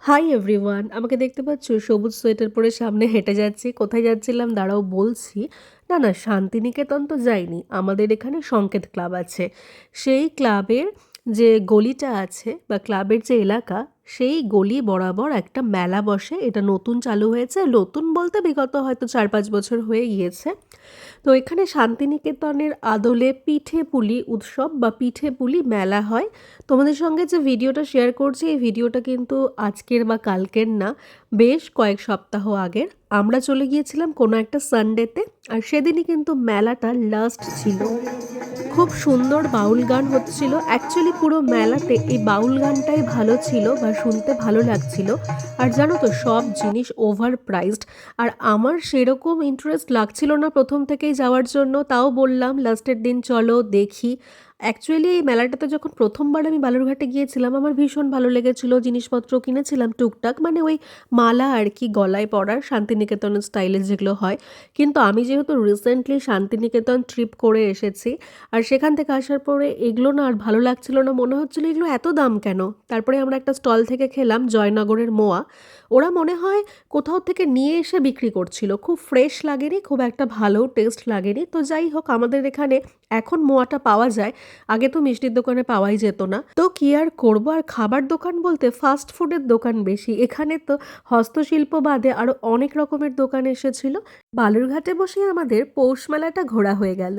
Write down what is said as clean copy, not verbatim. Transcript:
Hi everyone, আমাকে দেখতে পাচ্ছ সবুজ সোয়েটার পরে সামনে হেঁটে যাচ্ছি। কোথায় যাচ্ছিলাম দাঁড়াও বলছি। না শান্তিনিকেতন তো যাইনি, আমাদের এখানে সংকেত ক্লাব আছে। সেই ক্লাবের যে গলিটা আছে বা ক্লাবের যে এলাকা, সেই গলি বরাবর একটা মেলা বসে। এটা নতুন চালু হয়েছে, নতুন বলতে বিগত হয়তো 4-5 বছর হয়ে গিয়েছে। তো এখানে শান্তিনিকেতনের আদলে পিঠে পুলি উৎসব বা পিঠে পুলি মেলা হয়। তোমাদের সঙ্গে যে ভিডিওটা শেয়ার করছি, এই ভিডিওটা কিন্তু আজকের বা কালকের না, বেশ কয়েক সপ্তাহ আগের। আমরা চলে গিয়েছিলাম কোনো একটা সানডেতে, আর সেদিনই কিন্তু মেলাটা লাস্ট ছিল। খুব সুন্দর বাউল গান হচ্ছিল। অ্যাকচুয়ালি পুরো মেলাতে এই বাউল গানটাই ভালো ছিল বা শুনতে ভালো লাগছিল। আর জানো তো, সব জিনিস ওভার প্রাইসড। আর আমার সেরকম ইন্টারেস্ট লাগছিল না প্রথম থেকেই যাওয়ার জন্য, তাও বললাম লাস্টের দিন চলো দেখি। অ্যাকচুয়ালি এই মেলাটাতে যখন প্রথমবার আমি বালুরঘাটে গিয়েছিলাম, আমার ভীষণ ভালো লেগেছিল। জিনিসপত্র কিনেছিলাম টুকটাক, মানে ওই মালা আর কি, গলায় পরার শান্তিনিকেতনের স্টাইলে যেগুলো হয়। কিন্তু আমি যেহেতু রিসেন্টলি শান্তিনিকেতন ট্রিপ করে এসেছি, আর সেখান থেকে আসার পরে এগুলো না আর ভালো লাগছিল না, মনে হচ্ছিল এগুলো এত দাম কেন। তারপরে আমরা একটা স্টল থেকে খেলাম জয়নগরের মোয়া। ওরা মনে হয় কোথাও থেকে নিয়ে এসে বিক্রি করছিল, খুব ফ্রেশ লাগেনি, খুব একটা ভালো টেস্ট লাগেনি। তো যাই হোক, আমাদের এখানে এখন মোয়াটা পাওয়া যায়, আগে তো মিষ্টির দোকানে পাওয়াই যেত না। তো কি আর করবো, আর খাবার দোকান বলতে ফাস্ট ফুডের দোকান বেশি এখানে। তো হস্তশিল্প বাদে আরও অনেক রকমের দোকান এসেছিল। বালুরঘাটে বসে আমাদের পৌষ মেলাটা ঘোরা হয়ে গেল।